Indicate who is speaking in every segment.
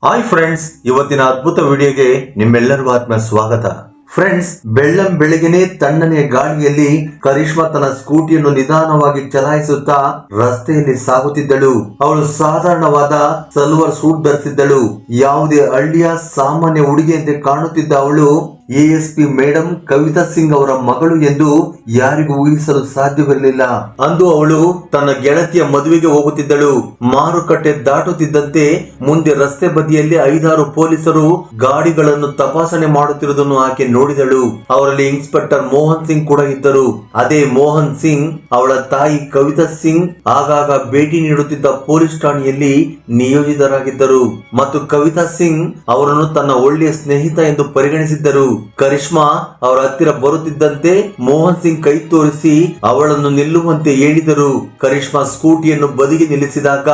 Speaker 1: Hi friends, ಇವತ್ತಿನ ಅದ್ಭುತ ವಿಡಿಯೋಗೆ ನಿಮ್ಮೆಲ್ಲರಿಗೂ ಆತ್ಮ ಸ್ವಾಗತ. ಫ್ರೆಂಡ್ಸ್, ಬೆಳಗ್ಗೆನೆ ತಣ್ಣನೆಯ ಗಾಳಿಯಲ್ಲಿ ಕರಿಷ್ಮಾ ತನ್ನ ಸ್ಕೂಟಿಯನ್ನು ನಿಧಾನವಾಗಿ ಚಲಾಯಿಸುತ್ತಾ ರಸ್ತೆಯಲ್ಲಿ ಸಾಗುತ್ತಿದ್ದಳು. ಅವಳು ಸಾಧಾರಣವಾದ ಸಲ್ವರ್ ಸೂಟ್ ಧರಿಸಿದ್ದಳು. ಯಾವುದೇ ಹಳ್ಳಿಯ ಸಾಮಾನ್ಯ ಹುಡುಗಿಯಂತೆ ಕಾಣುತ್ತಿದ್ದ ಅವಳು ASP ಮೇಡಮ್ ಕವಿತಾ ಸಿಂಗ್ ಅವರ ಮಗಳು ಎಂದು ಯಾರಿಗೂ ಊಹಿಸಲು ಸಾಧ್ಯವಿರಲಿಲ್ಲ. ಅಂದು ಅವಳು ತನ್ನ ಗೆಳತಿಯ ಮದುವೆಗೆ ಹೋಗುತ್ತಿದ್ದಳು. ಮಾರುಕಟ್ಟೆ ದಾಟುತ್ತಿದ್ದಂತೆ ಮುಂದೆ ರಸ್ತೆ ಬದಿಯಲ್ಲಿ 5-6 ಪೊಲೀಸರು ಗಾಡಿಗಳನ್ನು ತಪಾಸಣೆ ಮಾಡುತ್ತಿರುವುದನ್ನು ಆಕೆ ನೋಡಿದಳು. ಅವರಲ್ಲಿ ಇನ್ಸ್ಪೆಕ್ಟರ್ ಮೋಹನ್ ಸಿಂಗ್ ಕೂಡ ಇದ್ದರು. ಅದೇ ಮೋಹನ್ ಸಿಂಗ್ ಅವಳ ತಾಯಿ ಕವಿತಾ ಸಿಂಗ್ ಆಗಾಗ ಭೇಟಿ ನೀಡುತ್ತಿದ್ದ ಪೊಲೀಸ್ ಠಾಣೆಯಲ್ಲಿ ನಿಯೋಜಿತರಾಗಿದ್ದರು ಮತ್ತು ಕವಿತಾ ಸಿಂಗ್ ಅವರನ್ನು ತನ್ನ ಒಳ್ಳೆಯ ಸ್ನೇಹಿತ ಎಂದು ಪರಿಗಣಿಸಿದ್ದರು. ಕರಿಷ್ಮಾ ಅವರ ಹತ್ತಿರ ಬರುತ್ತಿದ್ದಂತೆ ಮೋಹನ್ ಸಿಂಗ್ ಕೈ ತೋರಿಸಿ ಅವಳನ್ನು ನಿಲ್ಲುವಂತೆ ಹೇಳಿದರು. ಕರಿಷ್ಮಾ ಸ್ಕೂಟಿಯನ್ನು ಬದಿಗೆ ನಿಲ್ಲಿಸಿದಾಗ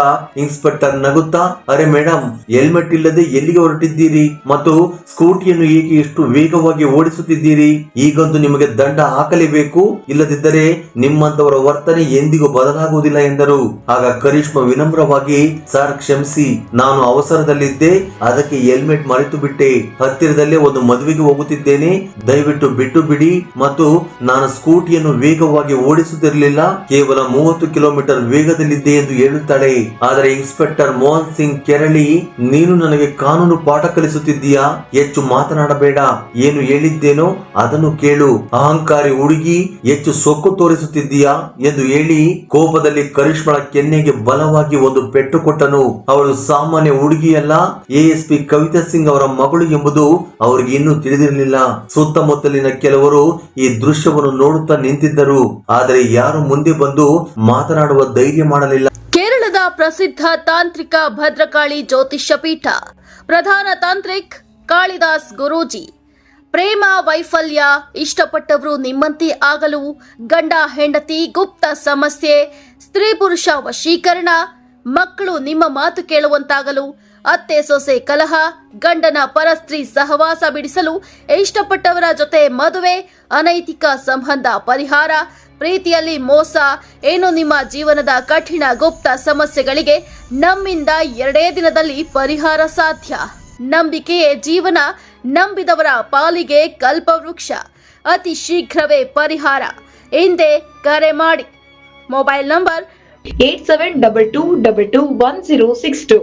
Speaker 1: ಇನ್ಸ್ಪೆಕ್ಟರ್ ನಗುತ್ತಾ, ಅರೆ ಮೇಡಮ್, ಹೆಲ್ಮೆಟ್ ಇಲ್ಲದೆ ಎಲ್ಲಿಗೆ ಹೊರಟಿದ್ದೀರಿ ಮತ್ತು ಸ್ಕೂಟಿಯನ್ನು ಏಕೆ ಇಷ್ಟು ವೇಗವಾಗಿ ಓಡಿಸುತ್ತಿದ್ದೀರಿ? ಈಗಂತೂ ನಿಮಗೆ ದಂಡ ಹಾಕಲೇಬೇಕು, ಇಲ್ಲದಿದ್ದರೆ ನಿಮ್ಮಂತವರ ವರ್ತನೆ ಎಂದಿಗೂ ಬದಲಾಗುವುದಿಲ್ಲ ಎಂದರು. ಆಗ ಕರಿಷ್ಮಾ ವಿನಮ್ರವಾಗಿ, ಸರ್ ಕ್ಷಮಿಸಿ, ನಾನು ಅವಸರದಲ್ಲಿದ್ದೆ, ಅದಕ್ಕೆ ಹೆಲ್ಮೆಟ್ ಮರೆತು ಬಿಟ್ಟೆ. ಹತ್ತಿರದಲ್ಲೇ ಒಂದು ಮದುವೆಗೆ ಹೋಗುತ್ತಿದ್ದೇನೆ, ದಯವಿಟ್ಟು ಬಿಟ್ಟು ಬಿಡಿ. ಮತ್ತು ನಾನು ಸ್ಕೂಟಿಯನ್ನು ವೇಗವಾಗಿ ಓಡಿಸುತ್ತಿರಲಿಲ್ಲ, ಕೇವಲ 30 ಕಿಲೋಮೀಟರ್ ವೇಗದಲ್ಲಿದ್ದೆ ಎಂದು ಹೇಳುತ್ತಾಳೆ. ಆದರೆ ಇನ್ಸ್ಪೆಕ್ಟರ್ ಮೋಹನ್ ಸಿಂಗ್ ಕೆರಳಿ, ನೀನು ನನಗೆ ಕಾನೂನು ಪಾಠ ಕಲಿಸುತ್ತಿದ್ದೀಯಾ? ಹೆಚ್ಚು ಮಾತನಾಡಬೇಡ, ಏನು ಹೇಳಿದ್ದೇನೋ ಅದನ್ನು ಕೇಳು. ಅಹಂಕಾರಿ ಹುಡುಗಿ, ಹೆಚ್ಚು ಸೊಕ್ಕು ತೋರಿಸುತ್ತಿದ್ದೀಯಾ ಎಂದು ಹೇಳಿ ಕೋಪದಲ್ಲಿ ಕರಿಷ್ಮಳ ಕೆನ್ನೆಗೆ ಬಲವಾಗಿ ಒಂದು ಪೆಟ್ಟು ಕೊಟ್ಟನು. ಅವಳು ಸಾಮಾನ್ಯ ಹುಡುಗಿಯಲ್ಲ, ASP ಕವಿತಾ ಸಿಂಗ್ ಅವರ ಮಗಳು ಎಂಬುದು ಅವರಿಗೆ ಇನ್ನೂ ತಿಳಿದಿರಲಿಲ್ಲ. ಸುತ್ತಮುತ್ತಲಿನ ಕೆಲವರು ಈ ದೃಶ್ಯವನ್ನು ನೋಡುತ್ತಾ ನಿಂತಿದ್ದರು, ಆದರೆ ಯಾರು ಮುಂದೆ ಬಂದು ಮಾತನಾಡುವ ಧೈರ್ಯ ಮಾಡಲಿಲ್ಲ.
Speaker 2: ಕೇರಳದ ಪ್ರಸಿದ್ಧ ತಾಂತ್ರಿಕ ಭದ್ರಕಾಳಿ ಜ್ಯೋತಿಷ್ಯ ಪೀಠ ಪ್ರಧಾನ ತಾಂತ್ರಿಕ್ ಕಾಳಿದಾಸ್ ಗುರೂಜಿ. ಪ್ರೇಮ ವೈಫಲ್ಯ, ಇಷ್ಟಪಟ್ಟವರು ನಿಮ್ಮಂತೆ ಆಗಲು, ಗಂಡ ಹೆಂಡತಿ ಗುಪ್ತ ಸಮಸ್ಯೆ, ಸ್ತ್ರೀ ಪುರುಷ ವಶೀಕರಣ, ಮಕ್ಕಳು ನಿಮ್ಮ ಮಾತು ಕೇಳುವಂತಾಗಲು, ಅತ್ತೆ ಸೊಸೆ ಕಲಹ, ಗಂಡನ ಪರಸ್ತ್ರೀ ಸಹವಾಸ ಬಿಡಿಸಲು, ಇಷ್ಟಪಟ್ಟವರ ಜೊತೆ ಮದುವೆ, ಅನೈತಿಕ ಸಂಬಂಧ ಪರಿಹಾರ, ಪ್ರೀತಿಯಲ್ಲಿ ಮೋಸ, ಏನು ನಿಮ್ಮ ಜೀವನದ ಕಠಿಣ ಗುಪ್ತ ಸಮಸ್ಯೆಗಳಿಗೆ ನಮ್ಮಿಂದ 2 ದಿನದಲ್ಲಿ ಪರಿಹಾರ ಸಾಧ್ಯ. ನಂಬಿಕೆಯೇ ಜೀವನ, ನಂಬಿದವರ ಪಾಲಿಗೆ ಕಲ್ಪವೃಕ್ಷ, ಅತಿ ಶೀಘ್ರವೇ ಪರಿಹಾರ. ಹಿಂದೆ ಕರೆ ಮಾಡಿ. Mobile number
Speaker 3: 8722221062.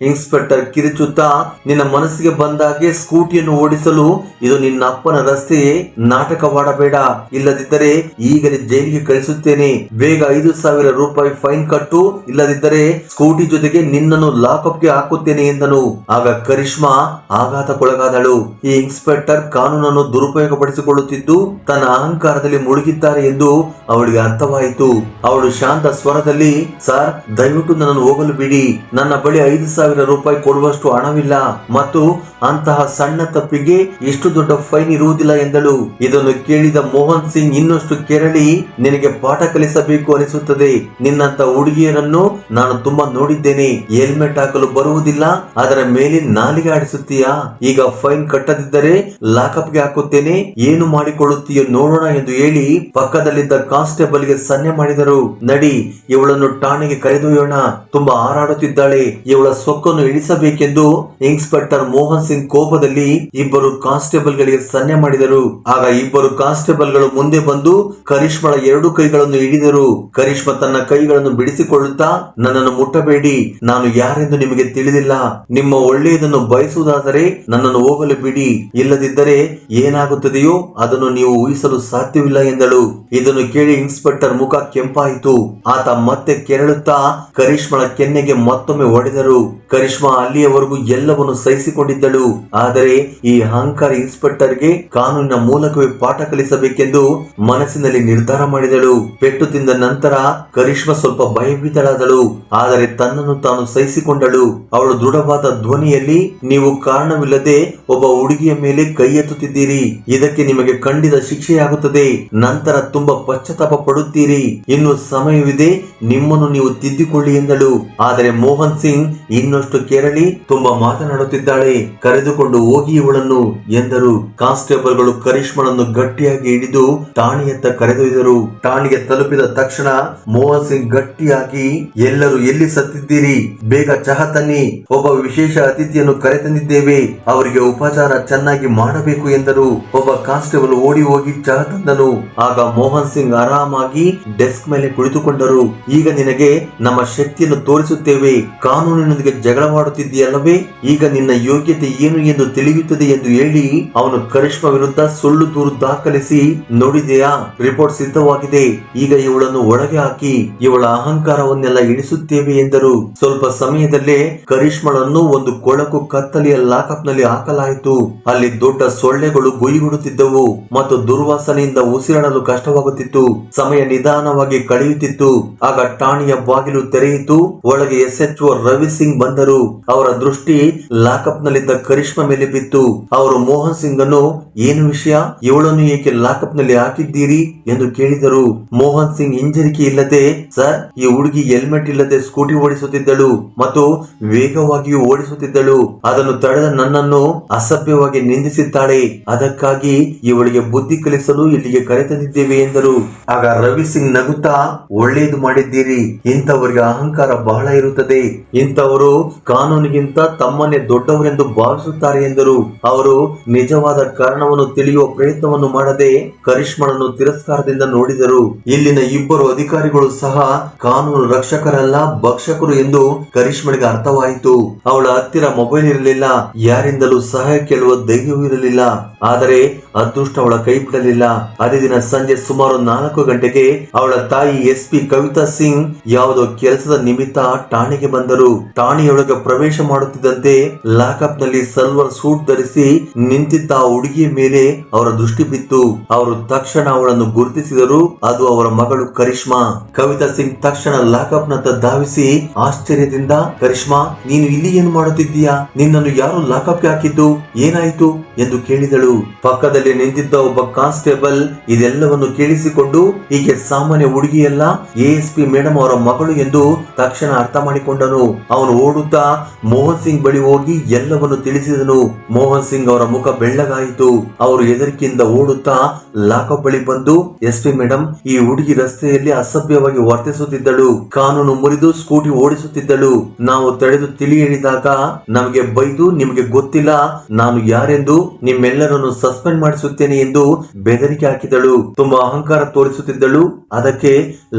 Speaker 1: ಇನ್ಸ್ಪೆಕ್ಟರ್ ಕಿರಿಚುತ್ತಾ, ನಿನ್ನ ಮನಸ್ಸಿಗೆ ಬಂದಾಗೆ ಸ್ಕೂಟಿಯನ್ನು ಓಡಿಸಲು ಇದು ನಿನ್ನ ಅಪ್ಪನ ರಸ್ತೆಯೇ, ನಾಟಕವಾಡಬೇಡ, ಇಲ್ಲದಿದ್ದರೆ ಈಗಲೇ ಜೈಲಿಗೆ ಕಳಿಸುತ್ತೇನೆ. ಬೇಗ 5,000 ರೂಪಾಯಿ ಫೈನ್ ಕಟ್ಟು, ಇಲ್ಲದಿದ್ದರೆ ಸ್ಕೂಟಿ ಜೊತೆಗೆ ನಿನ್ನನ್ನು ಲಾಕಪ್ಗೆ ಹಾಕುತ್ತೇನೆ ಎಂದನು. ಆಗ ಕರಿಷ್ಮಾ ಆಘಾತಕ್ಕೊಳಗಾದಳು. ಈ ಇನ್ಸ್ಪೆಕ್ಟರ್ ಕಾನೂನನ್ನು ದುರುಪಯೋಗಪಡಿಸಿಕೊಳ್ಳುತ್ತಿದ್ದು ತನ್ನ ಅಹಂಕಾರದಲ್ಲಿ ಮುಳುಗಿದ್ದಾರೆ ಎಂದು ಅವಳಿಗೆ ಅರ್ಥವಾಯಿತು. ಅವಳು ಶಾಂತ ಸ್ವರದಲ್ಲಿ, ಸರ್, ದಯವಿಟ್ಟು ನನ್ನನ್ನು ಹೋಗಲು ಬಿಡಿ, ನನ್ನ ಬಳಿ 5,000 ರೂಪಾಯಿ ಕೊಡುವಷ್ಟು ಹಣವಿಲ್ಲ ಮತ್ತು ಅಂತಹ ಸಣ್ಣ ತಪ್ಪಿಗೆ ಇಷ್ಟು ದೊಡ್ಡ ಫೈನ್ ಇರುವುದಿಲ್ಲ ಎಂದಳು. ಇದನ್ನು ಕೇಳಿದ ಮೋಹನ್ ಸಿಂಗ್ ಇನ್ನಷ್ಟು ಕೆರಳಿ, ನಿನಗೆ ಪಾಠ ಕಲಿಸಬೇಕು ಅನಿಸುತ್ತದೆ. ನಿನ್ನಂತ ಹುಡುಗಿಯರನ್ನು ನಾನು ತುಂಬಾ ನೋಡಿದ್ದೇನೆ. ಹೆಲ್ಮೆಟ್ ಹಾಕಲು ಬರುವುದಿಲ್ಲ, ಅದರ ಮೇಲೆ ನಾಲಿಗೆ ಆಡಿಸುತ್ತೀಯಾ? ಈಗ ಫೈನ್ ಕಟ್ಟದಿದ್ದರೆ ಲಾಕಪ್ಗೆ ಹಾಕುತ್ತೇನೆ, ಏನು ಮಾಡಿಕೊಳ್ಳುತ್ತೀಯೋ ನೋಡೋಣ ಎಂದು ಹೇಳಿ ಪಕ್ಕದಲ್ಲಿದ್ದ ಕಾನ್ಸ್ಟೇಬಲ್ ಗೆ ಸನ್ನೆ ಮಾಡಿದರು. ನಡಿ, ಇವಳನ್ನು ಠಾಣೆಗೆ ಕರೆದೊಯ್ಯೋಣ, ತುಂಬಾ ಹಾರಾಡುತ್ತಿದ್ದಾಳೆ, ಇವಳ ಸೊಕ್ಕನ್ನು ಇಳಿಸಬೇಕೆಂದು ಇನ್ಸ್ಪೆಕ್ಟರ್ ಮೋಹನ್ ಸಿಂಗ್ ಕೋಪದಲ್ಲಿ ಇಬ್ಬರು ಕಾನ್ಸ್ಟೇಬಲ್ ಗಳಿಗೆ ಸನ್ನೆ ಮಾಡಿದರು. ಆಗ ಇಬ್ಬರು ಕಾನ್ಸ್ಟೇಬಲ್ ಗಳು ಮುಂದೆ ಬಂದು ಕರಿಷ್ಮಳ 2 ಕೈಗಳನ್ನು ಹಿಡಿದರು. ಕರಿಷ್ಮಾ ತನ್ನ ಕೈಗಳನ್ನು ಬಿಡಿಸಿಕೊಳ್ಳುತ್ತಾ, ನನ್ನನ್ನು ಮುಟ್ಟಬೇಡಿ, ನಾನು ಯಾರೆಂದು ನಿಮಗೆ ತಿಳಿದಿಲ್ಲ. ನಿಮ್ಮ ಒಳ್ಳೆಯದನ್ನು ಬಯಸುವುದಾದರೆ ನನ್ನನ್ನು ಹೋಗಲು ಬಿಡಿ, ಇಲ್ಲದಿದ್ದರೆ ಏನಾಗುತ್ತದೆಯೋ ಅದನ್ನು ನೀವು ಊಹಿಸಲು ಸಾಧ್ಯವಿಲ್ಲ ಎಂದಳು. ಇದನ್ನು ಕೇಳಿ ಇನ್ಸ್ಪೆಕ್ಟರ್ ಮುಖ ಕೆಂಪಾಯಿತು. ಆತ ಮತ್ತೆ ಕೆರಳುತ್ತಾ ಕರಿಷ್ಮಳ ಕೆನ್ನೆಗೆ ಮತ್ತೊಮ್ಮೆ ಹೊಡೆದರು. ಕರಿಷ್ಮಾ ಅಲ್ಲಿಯವರೆಗೂ ಎಲ್ಲವನ್ನು ಸಹಿಸಿಕೊಂಡಿದ್ದಳು, ಆದರೆ ಈ ಅಹಂಕಾರ ಇನ್ಸ್ಪೆಕ್ಟರ್ಗೆ ಕಾನೂನಿನ ಮೂಲಕವೇ ಪಾಠ ಕಲಿಸಬೇಕೆಂದು ಮನಸ್ಸಿನಲ್ಲಿ ನಿರ್ಧಾರ ಮಾಡಿದಳು. ಪೆಟ್ಟು ತಿಂದ ನಂತರ ಕರಿಷ್ಮಾ ಸ್ವಲ್ಪ ಭಯಭೀತಳಾದಳು, ಆದರೆ ತನ್ನನ್ನು ತಾನು ಸಹಿಸಿಕೊಂಡಳು. ಅವಳು ದೃಢವಾದ ಧ್ವನಿಯಲ್ಲಿ, ನೀವು ಕಾರಣವಿಲ್ಲದೆ ಒಬ್ಬ ಹುಡುಗಿಯ ಮೇಲೆ ಕೈ ಎತ್ತುತ್ತಿದ್ದೀರಿ, ಇದಕ್ಕೆ ನಿಮಗೆ ಖಂಡಿತ ಶಿಕ್ಷೆಯಾಗುತ್ತದೆ, ನಂತರ ತುಂಬಾ ಪಶ್ಚಾತ್ತಾಪ ಪಡುತ್ತೀರಿ, ಇನ್ನು ಸಮಯವಿದೆ, ನಿಮ್ಮನ್ನು ನೀವು ತಿದ್ದಿಕೊಳ್ಳಿ ಎಂದಳು. ಆದರೆ ಮೋಹನ್ ಸಿಂಗ್ ಇನ್ನಷ್ಟು ಕೆರಳಿ ತುಂಬಾ ಮಾತನಾಡುತ್ತಿದ್ದಾಳೆ, ಕರೆದುಕೊಂಡು ಹೋಗಿ ಇವಳನ್ನು ಎಂದರು. ಕಾನ್ಸ್ಟೇಬಲ್ಗಳು ಕರಿಷ್ಮಳನ್ನು ಗಟ್ಟಿಯಾಗಿ ಹಿಡಿದು ಠಾಣೆಯತ್ತ ಕರೆದೊಯ್ದರು. ಠಾಣೆಗೆ ತಲುಪಿದ ತಕ್ಷಣ ಮೋಹನ್ ಸಿಂಗ್ ಗಟ್ಟಿಯಾಗಿ, ಎಲ್ಲರೂ ಎಲ್ಲಿ ಸತ್ತಿದ್ದೀರಿ, ಬೇಗ ಚಹಾ ತನ್ನಿ, ಒಬ್ಬ ವಿಶೇಷ ಅತಿಥಿಯನ್ನು ಕರೆತಂದಿದ್ದೇವೆ, ಅವರಿಗೆ ಉಪಚಾರ ಚೆನ್ನಾಗಿ ಮಾಡಬೇಕು ಎಂದರು. ಒಬ್ಬ ಕಾನ್ಸ್ಟೇಬಲ್ ಓಡಿ ಹೋಗಿ ಚಹಾ ತಂದನು. ಆಗ ಮೋಹನ್ ಸಿಂಗ್ ಆರಾಮಾಗಿ ಡೆಸ್ಕ್ ಮೇಲೆ ಕುಳಿತುಕೊಂಡರು. ಈಗ ನಿನಗೆ ನಮ್ಮ ಶಕ್ತಿಯನ್ನು ತೋರಿಸುತ್ತೇವೆ, ಕಾನೂನಿನೊಂದಿಗೆ ಜಗಳವಾಡುತ್ತಿದ್ದೀಯಲ್ಲವೇ, ಈಗ ನಿನ್ನ ಯೋಗ್ಯತೆ ಏನು ಎಂದು ತಿಳಿಯುತ್ತದೆ ಎಂದು ಹೇಳಿ ಅವನು ಕರಿಷ್ಮಾ ವಿರುದ್ಧ ಸುಳ್ಳು ದೂರು ದಾಖಲಿಸಿ, ನೋಡಿದೆಯಾ, ರಿಪೋರ್ಟ್ ಸಿದ್ಧವಾಗಿದೆ, ಈಗ ಇವಳನ್ನು ಒಳಗೆ ಹಾಕಿ ಇವಳ ಅಹಂಕಾರವನ್ನೆಲ್ಲ ಇಳಿಸುತ್ತೇವೆ ಎಂದರು. ಸ್ವಲ್ಪ ಸಮಯದಲ್ಲೇ ಕರಿಷ್ಮಳನ್ನು ಒಂದು ಕೊಳಕು ಕತ್ತಲೆಯ ಲಾಕಪ್ ನಲ್ಲಿ ಹಾಕಲಾಯಿತು. ಅಲ್ಲಿ ದೊಡ್ಡ ಸೊಳ್ಳೆಗಳು ಗುಯಿಗುಡುತ್ತಿದ್ದವು ಮತ್ತು ದುರ್ವಾಸನೆಯಿಂದ ಉಸಿರಾಡಲು ಕಷ್ಟವಾಗುತ್ತಿತ್ತು. ಸಮಯ ನಿಧಾನವಾಗಿ ಕಳೆಯುತ್ತಿತ್ತು. ಆಗ ಠಾಣೆಯ ಬಾಗಿಲು ತೆರೆಯಿತು. ಒಳಗೆ SHO ರವಿ ಸಿಂಗ್ ಬಂದರು. ಅವರ ದೃಷ್ಟಿ ಲಾಕಪ್ ನಲ್ಲಿದ್ದ ಕರಿಷ್ಮಾ ಮೇಲೆ ಬಿತ್ತು. ಅವರು ಮೋಹನ್ ಸಿಂಗ್ ಅನ್ನು, ಏನು ವಿಷಯ, ಇವಳನ್ನು ಏಕೆ ಲಾಕಪ್ ನಲ್ಲಿ ಹಾಕಿದ್ದೀರಿ ಎಂದು ಕೇಳಿದರು. ಮೋಹನ್ ಸಿಂಗ್ ಹಿಂಜರಿಕೆ ಇಲ್ಲದೆ, ಸರ್, ಈ ಹುಡುಗಿ ಹೆಲ್ಮೆಟ್ ಇಲ್ಲದೆ ಸ್ಕೂಟಿ ಓಡಿಸುತ್ತಿದ್ದಳು ಮತ್ತು ವೇಗವಾಗಿಯೂ ಓಡಿಸುತ್ತಿದ್ದಳು. ಅದನ್ನು ತಡೆದ ನನ್ನನ್ನು ಅಸಭ್ಯವಾಗಿ ನಿಂದಿಸಿದ್ದಾಳೆ. ಅದಕ್ಕಾಗಿ ಇವಳಿಗೆ ಬುದ್ಧಿ ಕಲಿಸಲು ಇಲ್ಲಿಗೆ ಕರೆತಂದಿದ್ದೇವೆ ಎಂದರು. ಆಗ ರವಿ ಸಿಂಗ್ ನಗುತ್ತಾ, ಒಳ್ಳೆಯದು ಮಾಡಿದ್ದೀರಿ. ಇಂಥವರಿಗೆ ಅಹಂಕಾರ ಬಹಳ ಇರುತ್ತದೆ. ಇಂಥವರು ಕಾನೂನಿಗಿಂತ ತಮ್ಮನ್ನೇ ದೊಡ್ಡವರೆಂದು ಭಾವಿಸುತ್ತಾರೆ ಎಂದರು. ಅವರು ನಿಜವಾದ ಕಾರಣವನ್ನು ತಿಳಿಯುವ ಪ್ರಯತ್ನವನ್ನು ಮಾಡದೆ ಕರಿಷ್ಮಳನ್ನು ತಿರಸ್ಕಾರದಿಂದ ನೋಡಿದರು. ಇಲ್ಲಿನ ಇಬ್ಬರು ಅಧಿಕಾರಿಗಳು ಸಹ ಕಾನೂನು ರಕ್ಷಕರಲ್ಲ, ಭಕ್ಷಕರು ಎಂದು ಕರಿಷ್ಮಳಿಗೆ ಅರ್ಥವಾಯಿತು. ಅವಳ ಹತ್ತಿರ ಮೊಬೈಲ್ ಇರಲಿಲ್ಲ, ಯಾರಿಂದಲೂ ಸಹಾಯ ಕೇಳುವ ಧೈರ್ಯವೂ ಇರಲಿಲ್ಲ. ಆದರೆ ಅದೃಷ್ಟ ಅವಳ ಕೈ ಬಿಡಲಿಲ್ಲ. ಅದೇ ದಿನ ಸಂಜೆ ಸುಮಾರು 4 ಗಂಟೆಗೆ ಅವಳ ತಾಯಿ SP ಕವಿತಾ ಸಿಂಗ್ ಯಾವುದೋ ಕೆಲಸದ ನಿಮಿತ್ತ ಠಾಣೆಗೆ ಬಂದರು. ಠಾಣೆಯೊಳಗೆ ಪ್ರವೇಶ ಮಾಡುತ್ತಿದ್ದಂತೆ ಲಾಕಪ್ ನಲ್ಲಿ ಸಲ್ವರ್ ಸೂಟ್ ಧರಿಸಿ ನಿಂತಿದ್ದ ಆ ಹುಡುಗಿಯ ಮೇಲೆ ಅವರ ದೃಷ್ಟಿ ಬಿತ್ತು. ಅವರು ತಕ್ಷಣ ಅವಳನ್ನು ಗುರುತಿಸಿದರು. ಅದು ಅವರ ಮಗಳು ಕರಿಷ್ಮಾ. ಕವಿತಾ ಸಿಂಗ್ ತಕ್ಷಣ ಲಾಕಪ್ ನತ್ತ ಧಾವಿಸಿ ಆಶ್ಚರ್ಯದಿಂದ, ಕರಿಷ್ಮಾ, ನೀನು ಇಲ್ಲಿ ಏನು ಮಾಡುತ್ತಿದ್ದೀಯಾ, ನಿನ್ನನ್ನು ಯಾರು ಲಾಕಪ್ಗೆ ಹಾಕಿದ್ದು, ಏನಾಯಿತು ಎಂದು ಕೇಳಿದಳು. ಪಕ್ಕದಲ್ಲಿ ನಿಂತಿದ್ದ ಒಬ್ಬ ಕಾನ್ಸ್ಟೇಬಲ್ ಇದೆಲ್ಲವನ್ನು ಕೇಳಿಸಿಕೊಂಡು, ಹೀಗೆ ಸಾಮಾನ್ಯ ಹುಡುಗಿಯಲ್ಲ, ASP ಮೇಡಮ್ ಅವರ ಮಗಳು ಎಂದು ತಕ್ಷಣ ಅರ್ಥ ಮಾಡಿಕೊಂಡನು. ಅವನು ಓಡುತ್ತಾ ಮೋಹನ್ ಸಿಂಗ್ ಬಳಿ ಹೋಗಿ ಎಲ್ಲವನ್ನು ತಿಳಿಸಿದನು. ಮೋಹನ್ ಸಿಂಗ್ ಅವರ ಮುಖ ಬೆಳ್ಳಗಾಯಿತು. ಅವರು ಹೆದರಿಕೆಯಿಂದ ಓಡುತ್ತಾ ಲಾಕಪ್ ಬಳಿ ಬಂದು, SP ಮೇಡಮ್, ಈ ಹುಡುಗಿ ರಸ್ತೆಯಲ್ಲಿ ಅಸಭ್ಯವಾಗಿ ವರ್ತಿಸುತ್ತಿದ್ದಳು, ಕಾನೂನು ಮುರಿದು ಸ್ಕೂಟಿ ಓಡಿಸುತ್ತಿದ್ದಳು. ನಾವು ತಡೆದು ತಿಳಿ ಹೇಳಿದಾಗ ನಮಗೆ ಬೈದು, ನಿಮಗೆ ಗೊತ್ತಿಲ್ಲ ನಾನು ಯಾರೆಂದು, ನಿಮ್ಮೆಲ್ಲರನ್ನು ಸಸ್ಪೆಂಡ್ ಮಾಡಿಸುತ್ತೇನೆ ಎಂದು ಬೆದರಿಕೆ ಹಾಕಿದಳು. ತುಂಬಾ ಅಹಂಕಾರ ತೋರಿಸುತ್ತಿದ್ದಳು. ಅದಕ್ಕೆ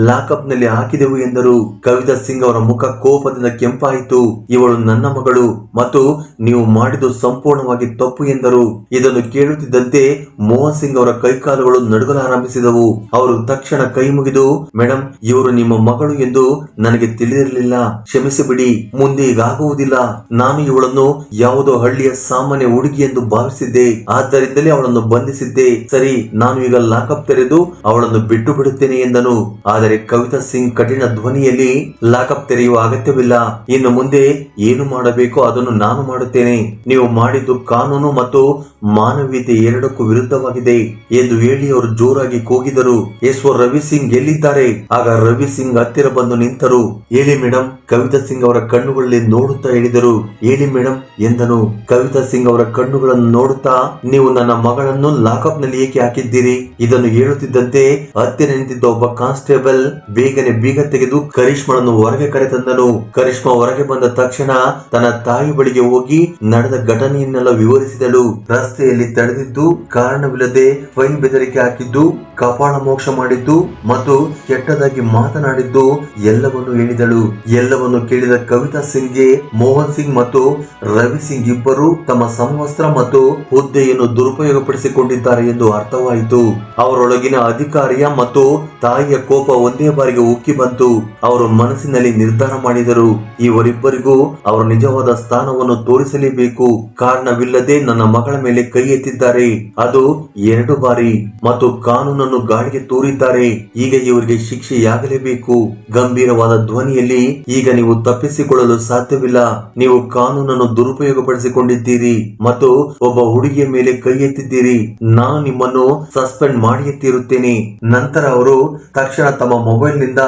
Speaker 1: ಲಾಕಪ್ ನಲ್ಲಿ ಹಾಕಿದೆವು ಎಂದರು. ಕವಿತಾ ಸಿಂಗ್ ಅವರ ಮುಖ ಕೋಪದಿಂದ ಕೆಂಪಾಯಿತು. ಇವಳು ನನ್ನ ಮಗಳು ಮತ್ತು ನೀವು ಮಾಡಿದ್ದು ಸಂಪೂರ್ಣವಾಗಿ ತಪ್ಪು ಎಂದರು. ಇದನ್ನು ಕೇಳುತ್ತಿದ್ದಂತೆ ಮೋಹನ್ ಸಿಂಗ್ ಅವರ ಕೈಕಾಲುಗಳು ನಡುಗಲಾರಂಭಿಸಿದವು. ಅವರು ತಕ್ಷಣ ಕೈ ಮುಗಿದು, ಮೇಡಮ್, ಇವರು ನಿಮ್ಮ ಮಗಳು ಎಂದು ನನಗೆ ತಿಳಿದಿರಲಿಲ್ಲ, ಕ್ಷಮಿಸಿಬಿಡಿ, ಮುಂದೆ ಹೀಗಾಗುವುದಿಲ್ಲ. ನಾನು ಇವಳನ್ನು ಯಾವುದೋ ಹಳ್ಳಿಯ ಸಾಮಾನ್ಯ ಹುಡುಗಿ ಎಂದು ಭಾವಿಸಿದ್ದೆ, ಆದ್ದರಿಂದಲೇ ಅವಳನ್ನು ಬಂಧಿಸಿದ್ದೆ. ಸರಿ, ನಾನು ಈಗ ಲಾಕಪ್ ತೆರೆದು ಅವಳನ್ನು ಬಿಟ್ಟು ಬಿಡುತ್ತೇನೆ ಎಂದನು. ಆದರೆ ಕವಿತಾ ಸಿಂಗ್ ಕಠಿಣ ಧ್ವನಿಯಲ್ಲಿ, ಲಾಕಪ್ ತೆರೆಯುವ ಅಗತ್ಯವಿಲ್ಲ, ಇನ್ನು ಮುಂದೆ ಏನು ಮಾಡಬೇಕೋ ಅದನ್ನು ನಾನು ಮಾಡುತ್ತೇನೆ. ನೀವು ಮಾಡಿದ್ದು ಕಾನೂನು ಮತ್ತು ಮಾನವೀಯತೆ ಎರಡಕ್ಕೂ ವಿರುದ್ಧವಾಗಿದೆ ಎಂದು ಹೇಳಿ ಅವರು ಜೋರಾಗಿ ಕೂಗಿದರು. SO ರವಿ ಸಿಂಗ್ ಎಲ್ಲಿದ್ದಾರೆ? ಆಗ ರವಿ ಸಿಂಗ್ ಹತ್ತಿರ ಬಂದು ನಿಂತರು. ಹೇಳಿ ಮೇಡಮ್, ಕವಿತಾ ಸಿಂಗ್ ಅವರ ಕಣ್ಣುಗಳಲ್ಲಿ ನೋಡುತ್ತಾ ಹೇಳಿದರು. ಹೇಳಿ ಮೇಡಮ್ ಎಂದನು. ಕವಿತಾ ಸಿಂಗ್ ಅವರ ಕಣ್ಣುಗಳನ್ನು ನೋಡುತ್ತಾ, ನೀವು ನನ್ನ ಮಗಳನ್ನು ಲಾಕಪ್ ನಲ್ಲಿ ಏಕೆ ಹಾಕಿದ್ದೀರಿ? ಇದನ್ನು ಹೇಳುತ್ತಿದ್ದಂತೆ ಹತ್ತಿರ ನಿಂತಿದ್ದ ಒಬ್ಬ ಕಾನ್ಸ್ಟೇಬಲ್ ಬೇಗನೆ ಬೀಗ ತೆಗೆದು ಕರಿಷ್ಮಳನ್ನು ಹೊರಗೆ ಕರೆತಂದನು. ಕರಿಷ್ಮಾ ಹೊರಗೆ ಬಂದ ತಕ್ಷಣ ತನ್ನ ತಾಯಿ ಬಳಿಗೆ ಹೋಗಿ ನಡೆದ ಘಟನೆಯನ್ನೆಲ್ಲ ವಿವರಿಸಿದಳು. ರಸ್ತೆಯಲ್ಲಿ ತಡೆದಿದ್ದು, ಕಾರಣವಿಲ್ಲದೆ ಫೈನ್ ಬೆದರಿಕೆ ಹಾಕಿದ್ದು, ಕಪಾಳ ಮೋಕ್ಷ ಮಾಡಿದ್ದು ಮತ್ತು ಕೆಟ್ಟದಾಗಿ ಮಾತನಾಡಿದ್ದು ಎಲ್ಲವನ್ನು ಹೇಳಿದಳು. ಎಲ್ಲವನ್ನು ಕೇಳಿದ ಕವಿತಾ ಸಿಂಗ್ಗೆ ಮೋಹನ್ ಸಿಂಗ್ ಮತ್ತು ರವಿ ಸಿಂಗ್ ಇಬ್ಬರು ತಮ್ಮ ಸಮವಸ್ತ್ರ ಮತ್ತು ಹುದ್ದೆಯನ್ನು ದುರುಪಯೋಗಪಡಿಸಿಕೊಂಡಿದ್ದಾರೆ ಎಂದು ಅರ್ಥವಾಯಿತು. ಅವರೊಳಗಿನ ಅಧಿಕಾರಿಯ ಮತ್ತು ತಾಯಿಯ ಕೋಪ ಒಂದೇ ಬಾರಿಗೆ ಉಕ್ಕಿ ಬಂತು. ಅವರು ಮನಸ್ಸಿನಲ್ಲಿ ನಿರ್ಧಾರ ಮಾಡಿದರು, ಇವರಿಬ್ಬರಿಗೂ ಅವರ ನಿಜವಾದ ಸ್ಥಾನವನ್ನು ತೋರಿಸಲೇಬೇಕು. ಕಾರಣವಿಲ್ಲದೆ ನನ್ನ ಮಗಳ ಮೇಲೆ ಕೈ ಎತ್ತಿದ್ದಾರೆ, ಅದು 2 ಬಾರಿ, ಮತ್ತು ಕಾನೂನನ್ನು ಕಾನೂನನ್ನು ಗಾಳಿಗೆ ತೂರಿದ್ದಾರೆ. ಈಗ ಇವರಿಗೆ ಶಿಕ್ಷೆಯಾಗಲೇಬೇಕು. ಗಂಭೀರವಾದ ಧ್ವನಿಯಲ್ಲಿ, ಈಗ ನೀವು ತಪ್ಪಿಸಿಕೊಳ್ಳಲು ಸಾಧ್ಯವಿಲ್ಲ. ನೀವು ಕಾನೂನನ್ನು ದುರುಪಯೋಗಪಡಿಸಿಕೊಂಡಿದ್ದೀರಿ ಮತ್ತು ಒಬ್ಬ ಹುಡುಗಿಯ ಮೇಲೆ ಕೈ ಎತ್ತಿದ್ದೀರಿ. ನಾನು ನಿಮ್ಮನ್ನು ಸಸ್ಪೆಂಡ್ ಮಾಡಿಯೇ ತೀರುತ್ತೇನೆ. ನಂತರ ಅವರು ತಕ್ಷಣ ತಮ್ಮ ಮೊಬೈಲ್ ನಿಂದ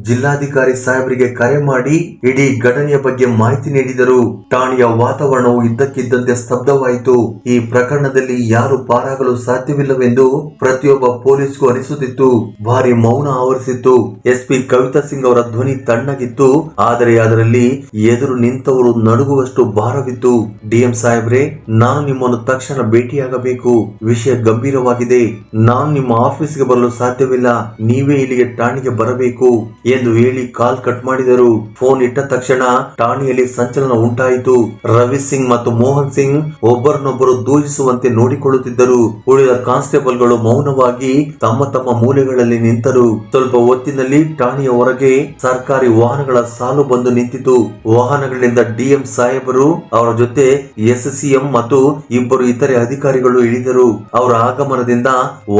Speaker 1: ಜಿಲ್ಲಾಧಿಕಾರಿ ಸಾಹೇಬರಿಗೆ ಕರೆ ಮಾಡಿ ಇಡೀ ಘಟನೆಯ ಬಗ್ಗೆ ಮಾಹಿತಿ ನೀಡಿದರು. ಠಾಣೆಯ ವಾತಾವರಣವು ಇದ್ದಕ್ಕಿದ್ದಂತೆ ಸ್ತಬ್ಧವಾಯಿತು. ಈ ಪ್ರಕರಣದಲ್ಲಿ ಯಾರು ಪಾರಾಗಲು ಸಾಧ್ಯವಿಲ್ಲವೆಂದು ಪ್ರತಿಯೊಬ್ಬ ಪೊಲೀಸ್ಗೂ ಅನಿಸುತ್ತಿತ್ತು. ಭಾರಿ ಮೌನ ಆವರಿಸಿತ್ತು. ಎಸ್ಪಿ ಕವಿತಾ ಸಿಂಗ್ ಅವರ ಧ್ವನಿ ತಣ್ಣಗಿತ್ತು, ಆದರೆ ಅದರಲ್ಲಿ ಎದುರು ನಿಂತವರು ನಡುಗುವಷ್ಟು ಭಾರವಿತ್ತು. ಡಿಎಂ ಸಾಹೇಬ್ರೆ, ನಾನು ನಿಮ್ಮನ್ನು ತಕ್ಷಣ ಭೇಟಿಯಾಗಬೇಕು. ವಿಷಯ ಗಂಭೀರವಾಗಿದೆ. ನಾನು ನಿಮ್ಮ ಆಫೀಸ್ಗೆ ಬರಲು ಸಾಧ್ಯವಿಲ್ಲ. ನೀವೇ ಇಲ್ಲಿಗೆ ಠಾಣೆಗೆ ಬರಬೇಕು ಎಂದು ಹೇಳಿ ಕಾಲ್ ಕಟ್ ಮಾಡಿದರು. ಫೋನ್ ಇಟ್ಟ ತಕ್ಷಣ ಠಾಣೆಯಲ್ಲಿ ಸಂಚಲನ ಉಂಟಾಯಿತು. ರವಿ ಸಿಂಗ್ ಮತ್ತು ಮೋಹನ್ ಸಿಂಗ್ ಒಬ್ಬರನ್ನೊಬ್ಬರು ದೂಷಿಸುವಂತೆ ನೋಡಿಕೊಳ್ಳುತ್ತಿದ್ದರು. ಉಳಿದ ಕಾನ್ಸ್ಟೇಬಲ್ಗಳು ಮೌನವಾಗಿ ತಮ್ಮ ತಮ್ಮ ಮೂಲೆಗಳಲ್ಲಿ ನಿಂತರು. ಸ್ವಲ್ಪ ಹೊತ್ತಿನಲ್ಲಿ ಠಾಣೆಯ ಹೊರಗೆ ಸರ್ಕಾರಿ ವಾಹನಗಳ ಸಾಲು ಬಂದು ನಿಂತಿತು. ವಾಹನಗಳಿಂದ ಡಿಎಂ ಸಾಹೇಬರು, ಅವರ ಜೊತೆ ಎಸ್ಸಿಎಂ ಮತ್ತು ಇಬ್ಬರು ಇತರೆ ಅಧಿಕಾರಿಗಳು ಇಳಿದರು. ಅವರ ಆಗಮನದಿಂದ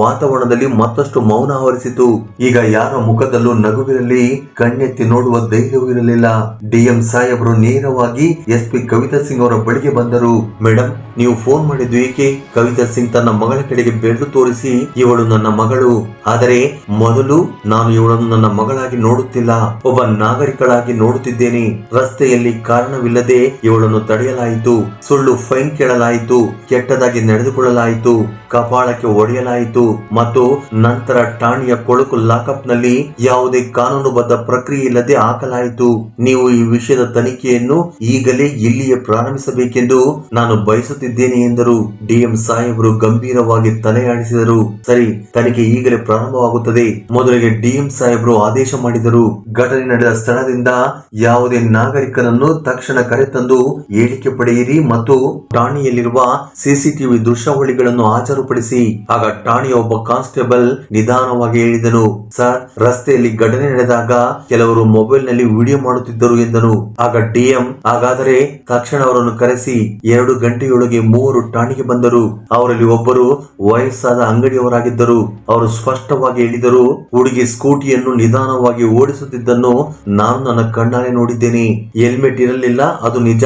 Speaker 1: ವಾತಾವರಣದಲ್ಲಿ ಮತ್ತಷ್ಟು ಮೌನ ಆವರಿಸಿತು. ಈಗ ಯಾರ ಮುಖದಲ್ಲೂ ನಗುವಿರಲಿ, ಕಣ್ಣೆತ್ತಿ ನೋಡುವ ಧೈರ್ಯವೂ ಇರಲಿಲ್ಲ. ಡಿಎಂ ಸಾಹೇಬರು ನೇರವಾಗಿ ಎಸ್ಪಿ ಕವಿತಾ ಸಿಂಗ್ ಅವರ ಬಳಿಗೆ ಬಂದರು. ಮೇಡಮ್, ನೀವು ಫೋನ್ ಮಾಡಿದ್ದು ಏಕೆ? ಕವಿತಾ ಸಿಂಗ್ ತನ್ನ ಮಗಳ ಕಡೆಗೆ ಬೆರಳು ತೋರಿಸಿ, ಇವಳು ನನ್ನ ಮಗಳು. ಆದರೆ ಮೊದಲು ನಾನು ಇವಳನ್ನು ನನ್ನ ಮಗಳಾಗಿ ನೋಡುತ್ತಿಲ್ಲ, ಒಬ್ಬ ನಾಗರಿಕಳಾಗಿ ನೋಡುತ್ತಿದ್ದೇನೆ. ರಸ್ತೆಯಲ್ಲಿ ಕಾರಣವಿಲ್ಲದೆ ಇವಳನ್ನು ತಡೆಯಲಾಯಿತು, ಸುಳ್ಳು ಫೈನ್ ಕೇಳಲಾಯಿತು, ಕೆಟ್ಟದಾಗಿ ನಡೆದುಕೊಳ್ಳಲಾಯಿತು, ಕಪಾಳಕ್ಕೆ ಹೊಡೆಯಲಾಯಿತು ಮತ್ತು ನಂತರ ಠಾಣೆಯ ಕೊಳಕು ಲಾಕಪ್ ನಲ್ಲಿ ಯಾವುದೇ ಕಾನೂನುಬದ್ಧ ಪ್ರಕ್ರಿಯೆ ಇಲ್ಲದೆ ಹಾಕಲಾಯಿತು. ನೀವು ಈ ವಿಷಯದ ತನಿಖೆಯನ್ನು ಈಗಲೇ ಇಲ್ಲಿಯೇ ಪ್ರಾರಂಭಿಸಬೇಕೆಂದು ನಾನು ಬಯಸುತ್ತಿದ್ದೇನೆ ಎಂದರು. ಡಿಎಂ ಸಾಹೇಬರು ಗಂಭೀರವಾಗಿ ತಲೆಯಾಡಿಸಿದರು. ಸರಿ, ತನಿಖೆ ಈಗಲೇ ಪ್ರಾರಂಭವಾಗುತ್ತದೆ. ಮೊದಲಿಗೆ ಡಿಎಂ ಸಾಹೇಬರು ಆದೇಶ ಮಾಡಿದರು. ಘಟನೆ ನಡೆದ ಸ್ಥಳದಿಂದ ಯಾವುದೇ ನಾಗರಿಕನನ್ನು ತಕ್ಷಣ ಕರೆತಂದು ಹೇಳಿಕೆ ಪಡೆಯಿರಿ ಮತ್ತು ಠಾಣೆಯಲ್ಲಿರುವ ಸಿಸಿಟಿವಿ ದೃಶ್ಯಾವಳಿಗಳನ್ನು ಹಾಜರುಪಡಿಸಿ. ಆಗ ಠಾಣೆಯ ಒಬ್ಬ ಕಾನ್ಸ್ಟೇಬಲ್ ನಿಧಾನವಾಗಿ ಹೇಳಿದನು, ಸರ್, ರಸ್ತೆಯಲ್ಲಿ ಘಟನೆ ನಡೆದಾಗ ಕೆಲವರು ಮೊಬೈಲ್ ನಲ್ಲಿ ವಿಡಿಯೋ ಮಾಡುತ್ತಿದ್ದರು ಎಂದನು. ಆಗ ಡಿಎಂ, ಹಾಗಾದರೆ ತಕ್ಷಣ ಅವರನ್ನು ಕರೆಸಿ. 2 ಗಂಟೆಯೊಳಗೆ 3 ಠಾಣೆಗೆ ಬಂದರು. ಅವರಲ್ಲಿ ಒಬ್ಬರು ವಯಸ್ಸಾದ ಅಂಗಡಿಯವರಾಗಿದ್ದರು. ಅವರು ಸ್ಪಷ್ಟವಾಗಿ ಹೇಳಿದರು, ಹುಡುಗಿ ಸ್ಕೂಟಿಯನ್ನು ನಿಧಾನವಾಗಿ ಓಡಿಸುತ್ತಿದ್ದನ್ನು ನಾನು ನನ್ನ ಕಣ್ಣಾರೆ ನೋಡಿದ್ದೇನೆ. ಹೆಲ್ಮೆಟ್ ಇರಲಿಲ್ಲ, ಅದು ನಿಜ.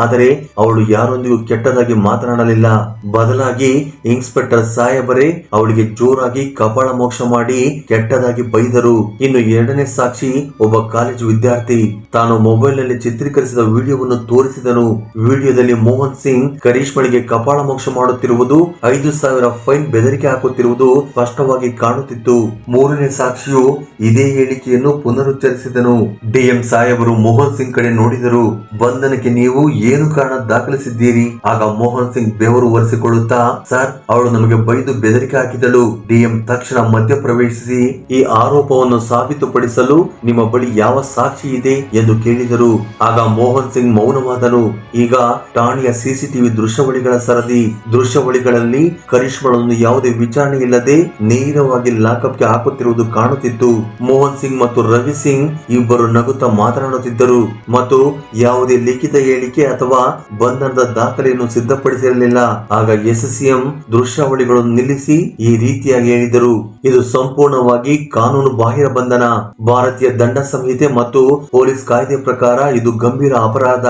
Speaker 1: ಆದರೆ ಅವಳು ಯಾರೊಂದಿಗೂ ಕೆಟ್ಟದಾಗಿ ಮಾತನಾಡಲಿಲ್ಲ. ಬದಲಾಗಿ ಇನ್ಸ್ಪೆಕ್ಟರ್ ಸಾಹೇಬರೇ ಅವಳಿಗೆ ಜೋರಾಗಿ ಕಪಾಳ ಮೋಕ್ಷ ಮಾಡಿ ಕೆಟ್ಟದಾಗಿ ಬೈದರು. ಇನ್ನು 2ನೇ ಸಾಕ್ಷಿ ಒಬ್ಬ ಕಾಲೇಜು ವಿದ್ಯಾರ್ಥಿ. ತಾನು ಮೊಬೈಲ್ ನಲ್ಲಿ ಚಿತ್ರೀಕರಿಸಿದ ವಿಡಿಯೋವನ್ನು ತೋರಿಸಿದನು. ವಿಡಿಯೋದಲ್ಲಿ ಮೋಹನ್ ಸಿಂಗ್ ಕರೀಶ್ಮಳಿಗೆ ಕಪಾಳ ಮೋಕ್ಷ ಮಾಡುತ್ತಿರುವುದು, 5,000 ಫೈನ್ ಬೆದರಿಕೆ ಹಾಕುತ್ತಿರುವುದು ಸ್ಪಷ್ಟವಾಗಿ ಕಾಣುತ್ತಿತ್ತು. 3ನೇ ಸಾಕ್ಷಿಯು ಇದೇ ಹೇಳಿಕೆಯನ್ನು ಪುನರುಚ್ಚರಿಸಿದನು. ಡಿಎಂ ಸಾಹೇಬರು ಮೋಹನ್ ಸಿಂಗ್ ಕಡೆ ನೋಡಿದರು. ಬಂಧನಕ್ಕೆ ನೀವು ಏನು ಕಾರಣ ದಾಖಲಿಸಿದ್ದೀರಿ? ಆಗ ಮೋಹನ್ ಸಿಂಗ್ ಬೆವರು ಒರೆಸಿಕೊಳ್ಳುತ್ತಾ, ಸರ್, ಅವಳು ನಮಗೆ ಬೈದು ಬೆದರಿಕೆ ಹಾಕಿದಳು. ಡಿಎಂ ತಕ್ಷಣ ಮಧ್ಯ ಪ್ರವೇಶಿಸಿ, ಈ ಆರೋಪವನ್ನು ಸಾಬೀತುಪಡಿಸಲು ನಿಮ್ಮ ಬಳಿ ಯಾವ ಸಾಕ್ಷಿ ಇದೆ ಎಂದು ಕೇಳಿದರು. ಆಗ ಮೋಹನ್ ಸಿಂಗ್ ಮೌನವಾದನು. ಈಗ ಠಾಣೆಯ ಸಿಸಿಟಿವಿ ದೃಶ್ಯಾವಳಿಗಳ ಸರದಿ. ದೃಶ್ಯಾವಳಿಗಳಲ್ಲಿ ಕರಿಷ್ಮಳನ್ನು ಯಾವುದೇ ವಿಚಾರಣೆ ಇಲ್ಲದೆ ನೇರವಾಗಿ ಲಾಕಪ್ಗೆ ಹಾಕುತ್ತಿರುವುದು ಕಾಣುತ್ತಿತ್ತು. ಮೋಹನ್ ಸಿಂಗ್ ಮತ್ತು ರವಿ ಸಿಂಗ್ ಇಬ್ಬರು ನಗುತ್ತಾ ಮಾತನಾಡುತ್ತಿದ್ದರು ಮತ್ತು ಯಾವುದೇ ಲಿಖಿತ ಹೇಳಿಕೆ ಅಥವಾ ಬಂಧನದ ದಾಖಲೆಯನ್ನು ಸಿದ್ಧಪಡಿಸಿರಲಿಲ್ಲ. ಆಗ ಎಸ್ಸಿಎಂ ದೃಶ್ಯಾವಳಿಗಳನ್ನು ನಿಲ್ಲಿಸಿ ಈ ರೀತಿಯಾಗಿ ಹೇಳಿದರು, ಇದು ಸಂಪೂರ್ಣವಾಗಿ ಕಾನೂನು ಬಾಹಿರ ಬಂಧನ. ಭಾರತೀಯ ದಂಡ ಸಂಹಿತೆ ಮತ್ತು ಪೊಲೀಸ್ ಕಾಯ್ದೆ ಪ್ರಕಾರ ಇದು ಗಂಭೀರ ಅಪರಾಧ.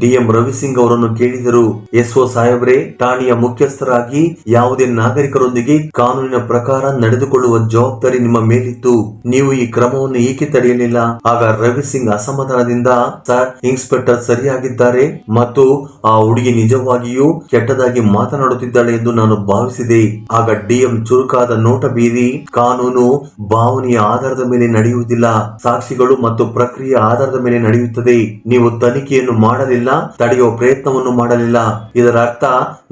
Speaker 1: ಡಿಎಂ ರವಿ ಸಿಂಗ್ ಅವರನ್ನು ಕೇಳಿದರು, ಎಸ್ಒ ಸಾಹೇಬ್ರೆ, ಠಾಣೆಯ ಮುಖ್ಯಸ್ಥರಾಗಿ ಯಾವುದೇ ನಾಗರಿಕರೊಂದಿಗೆ ಕಾನೂನಿನ ಪ್ರಕಾರ ನಡೆದುಕೊಳ್ಳುವ ಜವಾಬ್ದಾರಿ ನಿಮ್ಮ ಮೇಲಿತ್ತು. ನೀವು ಈ ಕ್ರಮವನ್ನು ಏಕೆ ತಡೆಯಲಿಲ್ಲ? ಆಗ ರವಿ ಸಿಂಗ್ ಅಸಮಾಧಾನದಿಂದ, ಸರ್, ಇನ್ಸ್ಪೆಕ್ಟರ್ ಸರಿಯಾಗಿದ್ದಾರೆ ಮತ್ತು ಆ ಹುಡುಗಿ ನಿಜವಾಗಿಯೂ ಕೆಟ್ಟದಾಗಿ ಮಾತನಾಡುತ್ತಿದ್ದಾಳೆ ಎಂದು ನಾನು ಭಾವಿಸಿದೆ. ಆಗ ಡಿಎಂ ಚುರುಕಾದ ನೋಟ ಬೀರಿ, ಕಾನೂನು ಭಾವನೆಯ ಆಧಾರದ ಮೇಲೆ ನಡೆಯುವುದಿಲ್ಲ, ಸಾಕ್ಷಿಗಳು ಮತ್ತು ಪ್ರಕ್ರಿಯೆ ಆಧಾರದ ಮೇಲೆ ನಡೆಯುತ್ತದೆ. ನೀವು ತನಿಖೆಯನ್ನು ಮಾಡಲಿಲ್ಲ, ತಡೆಯುವ ಪ್ರಯತ್ನವನ್ನು ಮಾಡಲಿಲ್ಲ. ಇದರ ಅರ್ಥ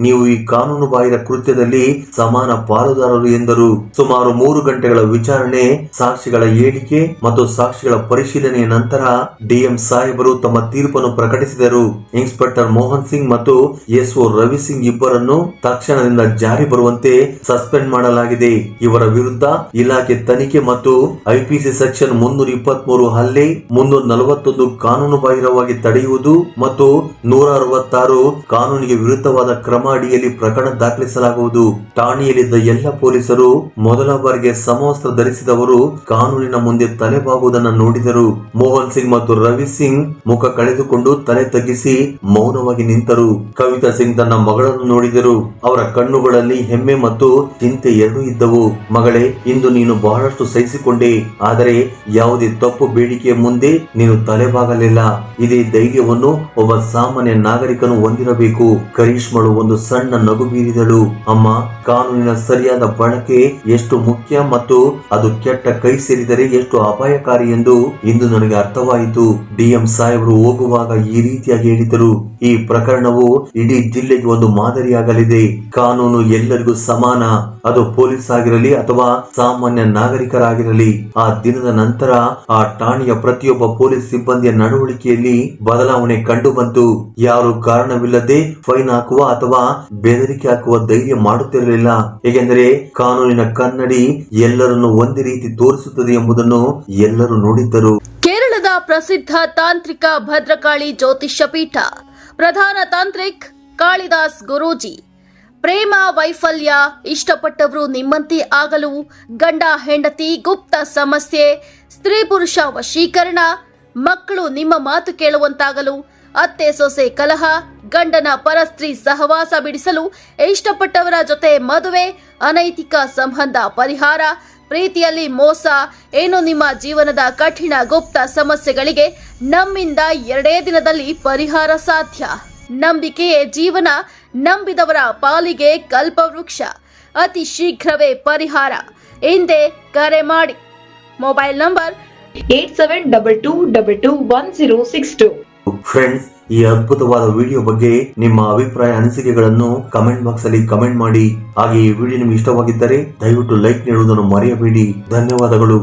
Speaker 1: ನೀವು ಈ ಕಾನೂನು ಬಾಹಿರ ಕೃತ್ಯದಲ್ಲಿ ಸಮಾನ ಪಾಲುದಾರರು ಎಂದರು. ಸುಮಾರು 3 ಗಂಟೆಗಳ ವಿಚಾರಣೆ, ಸಾಕ್ಷಿಗಳ ಹೇಳಿಕೆ ಮತ್ತು ಸಾಕ್ಷಿಗಳ ಪರಿಶೀಲನೆಯ ನಂತರ ಡಿಎಂ ಸಾಹೇಬರು ತಮ್ಮ ತೀರ್ಪನ್ನು ಪ್ರಕಟಿಸಿದರು. ಇನ್ಸ್ಪೆಕ್ಟರ್ ಮೋಹನ್ ಸಿಂಗ್ ಮತ್ತು ಎಸ್ಒ ರವಿ ಸಿಂಗ್ ಇಬ್ಬರನ್ನು ತಕ್ಷಣದಿಂದ ಜಾರಿ ಬರುವಂತೆ ಸಸ್ಪೆಂಡ್ ಮಾಡಲಾಗಿದೆ. ಇವರ ವಿರುದ್ಧ ಇಲಾಖೆ ತನಿಖೆ ಮತ್ತು ಐಪಿಸಿ ಸೆಕ್ಷನ್ 323 ಹಲ್ಲೆ, 341 ಕಾನೂನು ಬಾಹಿರವಾಗಿ ತಡೆಯುವುದು ಮತ್ತು 166 ಕಾನೂನಿಗೆ ವಿರುದ್ಧವಾದ ಕ್ರಮ ಅಡಿಯಲ್ಲಿ ಪ್ರಕರಣ ದಾಖಲಿಸಲಾಗುವುದು. ಠಾಣೆಯಲ್ಲಿದ್ದ ಎಲ್ಲ ಪೊಲೀಸರು ಮೊದಲ ಬಾರಿಗೆ ಸಮವಸ್ತ್ರ ಧರಿಸಿದವರು ಕಾನೂನಿನ ಮುಂದೆ ತಲೆಬಾಗುವುದನ್ನು ನೋಡಿದರು. ಮೋಹನ್ ಸಿಂಗ್ ಮತ್ತು ರವಿ ಸಿಂಗ್ ಮುಖ ಕಳೆದುಕೊಂಡು ತಲೆ ತಗ್ಗಿಸಿ ಮೌನವಾಗಿ ನಿಂತರು. ಕವಿತಾ ಸಿಂಗ್ ತನ್ನ ಮಗಳನ್ನು ನೋಡಿದರು. ಅವರ ಕಣ್ಣುಗಳಲ್ಲಿ ಹೆಮ್ಮೆ ಮತ್ತು ಚಿಂತೆ ಎರಡೂ ಇದ್ದವು. ಮಗಳೇ, ಇಂದು ನೀನು ಬಹಳಷ್ಟು ಸಹಿಸಿಕೊಂಡೆ, ಆದರೆ ಯಾವುದೇ ತಪ್ಪು ಬೇಡಿಕೆಯ ಮುಂದೆ ನೀನು ತಲೆಬಾಗಲಿಲ್ಲ. ಇದೇ ಧೈರ್ಯವನ್ನು ಒಬ್ಬ ಸಾಮಾನ್ಯ ನಾಗರಿಕನು ಹೊಂದಿರಬೇಕು. ಕರಿಷ್ಮಳು ಒಂದು ಸಣ್ಣ ನಗು ಬೀರಿದಳು. ಅಮ್ಮ, ಕಾನೂನಿನ ಸರಿಯಾದ ಬಳಕೆ ಎಷ್ಟು ಮುಖ್ಯ ಮತ್ತು ಅದು ಕೆಟ್ಟ ಕೈ ಸೇರಿದರೆ ಎಷ್ಟು ಅಪಾಯಕಾರಿ ಎಂದು ಇಂದು ನನಗೆ ಅರ್ಥವಾಯಿತು. ಡಿಎಂ ಸಾಹೇಬರು ಹೋಗುವಾಗ ಈ ರೀತಿಯಾಗಿ ಹೇಳಿದರು. ಈ ಪ್ರಕರಣವು ಇಡೀ ಜಿಲ್ಲೆಗೆ ಒಂದು ಮಾದರಿಯಾಗಲಿದೆ. ಕಾನೂನು ಎಲ್ಲರಿಗೂ ಸಮಾನ, ಅದು ಪೊಲೀಸ್ ಆಗಿರಲಿ ಅಥವಾ ಸಾಮಾನ್ಯ ನಾಗರಿಕರಾಗಿರಲಿ. ಆ ದಿನದ ನಂತರ ಆ ಠಾಣೆಯ ಪ್ರತಿಯೊಬ್ಬ ಪೊಲೀಸ್ ಸಿಬ್ಬಂದಿಯ ನಡವಳಿಕೆಯಲ್ಲಿ ಬದಲಾವಣೆ ಕಂಡು ಬಂತು. ಯಾರು ಕಾರಣವಿಲ್ಲದೆ ಫೈನ್ ಹಾಕುವ ಅಥವಾ ಬೆದರಿಕೆ ಹಾಕುವ ಧೈರ್ಯ ಮಾಡುತ್ತಿರಲಿಲ್ಲ. ಏಕೆಂದರೆ ಕಾನೂನಿನ ಕನ್ನಡಿ ಎಲ್ಲರನ್ನು ಒಂದೇ ರೀತಿ ತೋರಿಸುತ್ತದೆ ಎಂಬುದನ್ನು ಎಲ್ಲರೂ ನೋಡಿದ್ದರು.
Speaker 2: ಕೇರಳದ ಪ್ರಸಿದ್ಧ ತಾಂತ್ರಿಕ ಭದ್ರಕಾಳಿ ಜ್ಯೋತಿಷ್ಯ ಪೀಠ ಪ್ರಧಾನ ತಾಂತ್ರಿಕ್ ಕಾಳಿದಾಸ್ ಗುರೂಜಿ. ಪ್ರೇಮ ವೈಫಲ್ಯ, ಇಷ್ಟಪಟ್ಟವರು ನಿಮ್ಮಂತೆ ಆಗಲು, ಗಂಡ ಹೆಂಡತಿ ಗುಪ್ತ ಸಮಸ್ಯೆ, ಸ್ತ್ರೀ ಪುರುಷ ವಶೀಕರಣ, ಮಕ್ಕಳು ನಿಮ್ಮ ಮಾತು ಕೇಳುವಂತಾಗಲು, ಅತ್ತೆ ಸೊಸೆ ಕಲಹ, ಗಂಡನ ಪರಸ್ತ್ರೀ ಸಹವಾಸ ಬಿಡಿಸಲು, ಇಷ್ಟಪಟ್ಟವರ ಜೊತೆ ಮದುವೆ, ಅನೈತಿಕ ಸಂಬಂಧ ಪರಿಹಾರ, ಪ್ರೀತಿಯಲ್ಲಿ ಮೋಸ, ಏನು ನಿಮ್ಮ ಜೀವನದ ಕಠಿಣ ಗುಪ್ತ ಸಮಸ್ಯೆಗಳಿಗೆ ನಮ್ಮಿಂದ 2 ದಿನದಲ್ಲಿ ಪರಿಹಾರ ಸಾಧ್ಯ. ನಂಬಿಕೆಯೇ ಜೀವನ, ನಂಬಿದವರ ಪಾಲಿಗೆ ಕಲ್ಪವೃಕ್ಷ. ಅತಿ ಶೀಘ್ರವೇ ಪರಿಹಾರ. ಹಿಂದೆ ಕರೆ ಮಾಡಿ. Mobile number
Speaker 3: 8722221062.
Speaker 1: ಫ್ರೆಂಡ್ಸ್, ಈ ಅದ್ಭುತವಾದ ವಿಡಿಯೋ ಬಗ್ಗೆ ನಿಮ್ಮ ಅಭಿಪ್ರಾಯ ಅನಿಸಿಕೆಗಳನ್ನು ಕಮೆಂಟ್ ಬಾಕ್ಸ್ ಅಲ್ಲಿ ಕಮೆಂಟ್ ಮಾಡಿ. ಹಾಗೆ ಈ ವಿಡಿಯೋ ನಿಮಗೆ ಇಷ್ಟವಾಗಿದ್ದರೆ ದಯವಿಟ್ಟು ಲೈಕ್ ನೀಡುವುದನ್ನು ಮರೆಯಬೇಡಿ. ಧನ್ಯವಾದಗಳು.